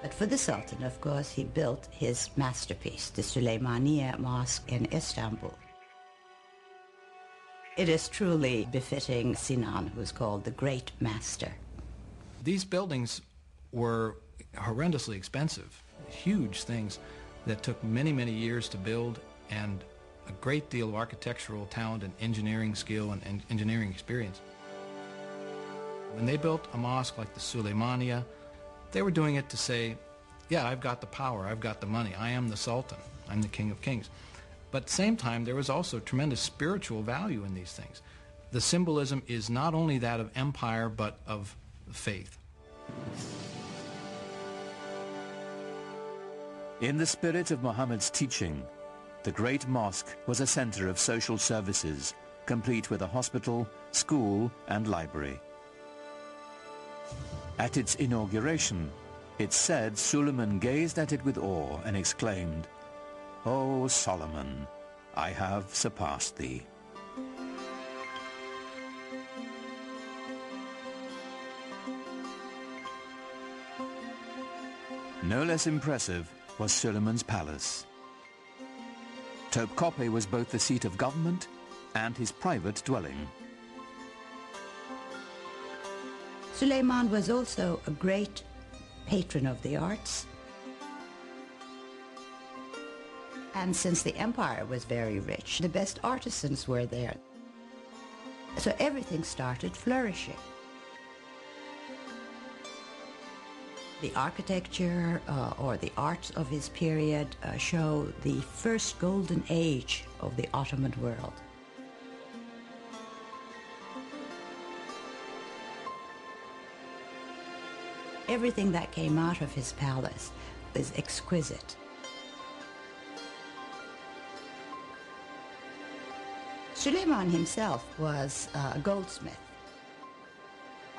But for the Sultan, of course, he built his masterpiece, the Süleymaniye Mosque in Istanbul. It is truly befitting Sinan, who's called the Great Master. These buildings were horrendously expensive, huge things that took many, many years to build, and a great deal of architectural talent and engineering skill and engineering experience. When they built a mosque like the Süleymaniye, they were doing it to say, yeah, I've got the power, I've got the money, I am the Sultan, I'm the King of Kings. But at the same time, there was also tremendous spiritual value in these things. The symbolism is not only that of empire, but of faith. In the spirit of Muhammad's teaching, the Great Mosque was a center of social services, complete with a hospital, school, and library. At its inauguration, it's said Suleiman gazed at it with awe and exclaimed, "O Solomon, I have surpassed thee." No less impressive was Suleiman's palace. Topkapi was both the seat of government and his private dwelling. Suleiman was also a great patron of the arts. And since the empire was very rich, the best artisans were there. So everything started flourishing. The architecture or the arts of his period show the first golden age of the Ottoman world. Everything that came out of his palace is exquisite. Suleiman himself was a goldsmith.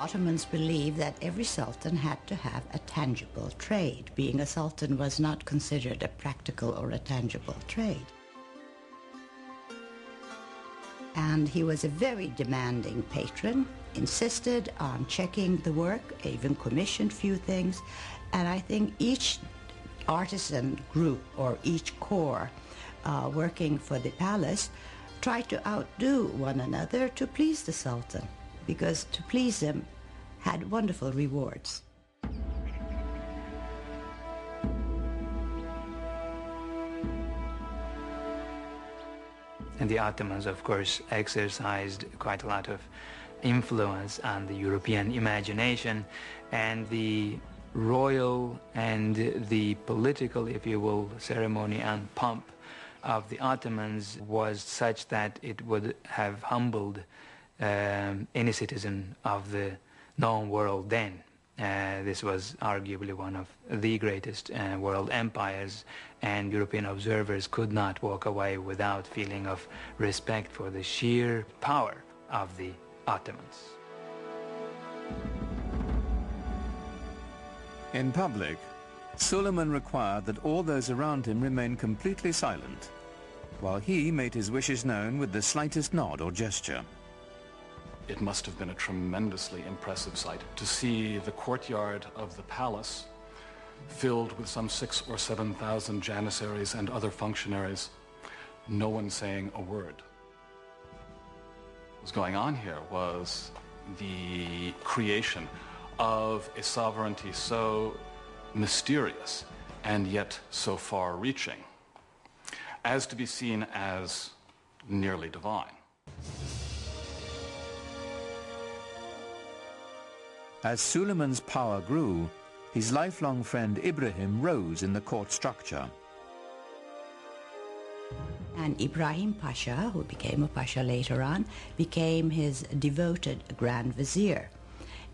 Ottomans believed that every sultan had to have a tangible trade. Being a sultan was not considered a practical or a tangible trade. And he was a very demanding patron, insisted on checking the work, even commissioned few things. And I think each artisan group or each corps working for the palace tried to outdo one another to please the Sultan, because to please him had wonderful rewards. And the Ottomans, of course, exercised quite a lot of influence on the European imagination, and the royal and the political, if you will, ceremony and pomp of the Ottomans was such that it would have humbled any citizen of the known world then. This was arguably one of the greatest world empires, and European observers could not walk away without feeling of respect for the sheer power of the Ottomans. In public, Suleiman required that all those around him remain completely silent, while he made his wishes known with the slightest nod or gesture. It must have been a tremendously impressive sight to see the courtyard of the palace filled with some 6,000 or 7,000 janissaries and other functionaries, no one saying a word. What was going on here was the creation of a sovereignty so mysterious and yet so far-reaching as to be seen as nearly divine. As Suleiman's power grew, his lifelong friend Ibrahim rose in the court structure. And Ibrahim Pasha, who became a Pasha later on, became his devoted Grand Vizier.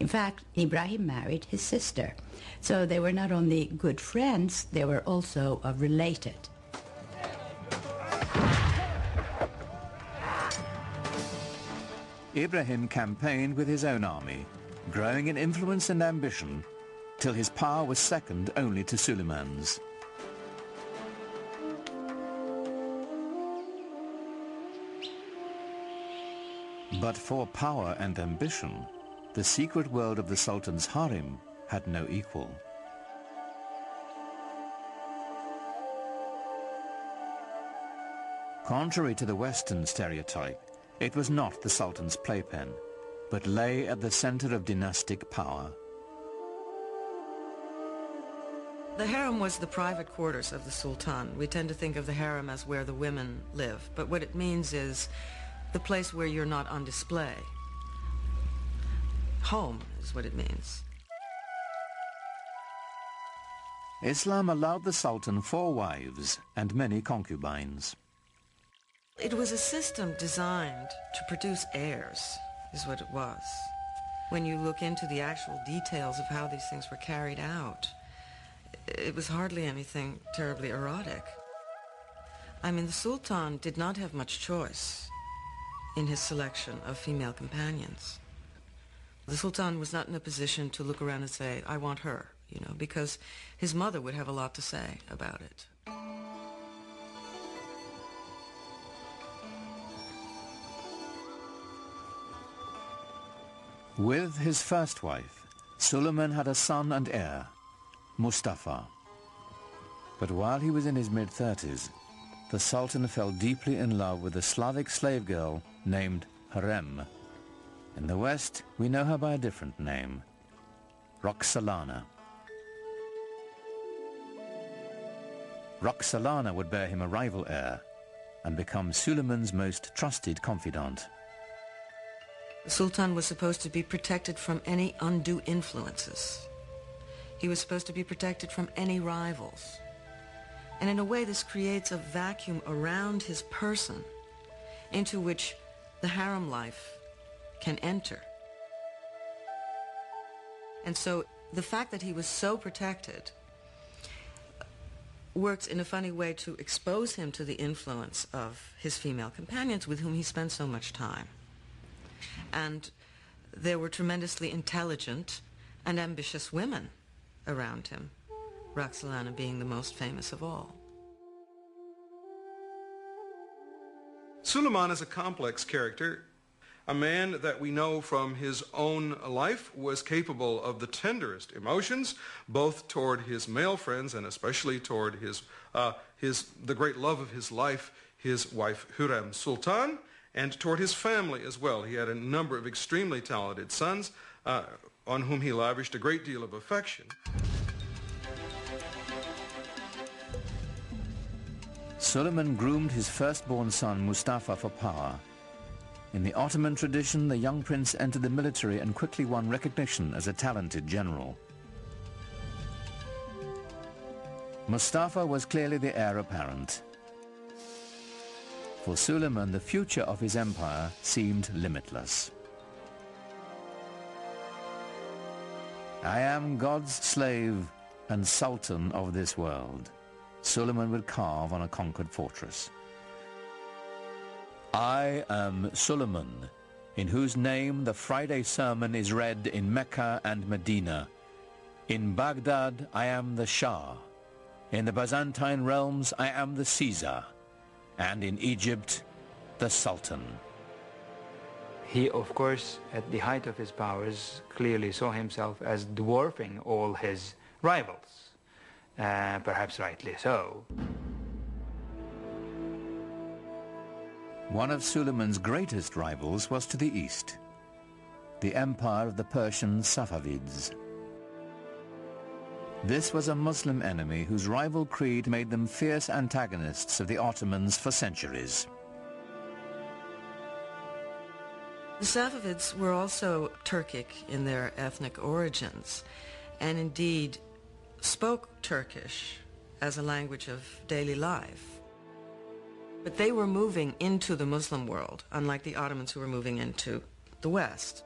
In fact, Ibrahim married his sister. So they were not only good friends, they were also related. Ibrahim campaigned with his own army, growing in influence and ambition, till his power was second only to Suleiman's. But for power and ambition, the secret world of the Sultan's harem had no equal. Contrary to the Western stereotype, it was not the Sultan's playpen, but lay at the center of dynastic power. The harem was the private quarters of the Sultan. We tend to think of the harem as where the women live, but what it means is the place where you're not on display. Home is what it means. Islam allowed the Sultan 4 wives and many concubines. It was a system designed to produce heirs, is what it was. When you look into the actual details of how these things were carried out, it was hardly anything terribly erotic. I mean, the Sultan did not have much choice in his selection of female companions. The Sultan was not in a position to look around and say, I want her, you know, because his mother would have a lot to say about it. With his first wife, Suleiman had a son and heir, Mustafa. But while he was in his mid-30s, the Sultan fell deeply in love with a Slavic slave girl named Harem. In the West, we know her by a different name, Roxolana. Roxolana would bear him a rival heir and become Suleiman's most trusted confidant. The Sultan was supposed to be protected from any undue influences. He was supposed to be protected from any rivals. And in a way, this creates a vacuum around his person into which the harem life can enter. And so the fact that he was so protected works in a funny way to expose him to the influence of his female companions with whom he spent so much time. And there were tremendously intelligent and ambitious women around him, Roxolana being the most famous of all. Suleiman is a complex character. A man that we know from his own life was capable of the tenderest emotions, both toward his male friends and especially toward the great love of his life, his wife Hürrem Sultan, and toward his family as well. He had a number of extremely talented sons on whom he lavished a great deal of affection. Suleiman groomed his firstborn son Mustafa for power. In the Ottoman tradition, the young prince entered the military and quickly won recognition as a talented general. Mustafa was clearly the heir apparent. For Suleiman, the future of his empire seemed limitless. I am God's slave and sultan of this world, Suleiman would carve on a conquered fortress. I am Suleiman, in whose name the Friday sermon is read in Mecca and Medina. In Baghdad, I am the Shah. In the Byzantine realms, I am the Caesar. And in Egypt, the Sultan. He, of course, at the height of his powers, clearly saw himself as dwarfing all his rivals, perhaps rightly so. One of Suleiman's greatest rivals was to the east, the empire of the Persian Safavids. This was a Muslim enemy whose rival creed made them fierce antagonists of the Ottomans for centuries. The Safavids were also Turkic in their ethnic origins, and indeed spoke Turkish as a language of daily life. But they were moving into the Muslim world, unlike the Ottomans who were moving into the West.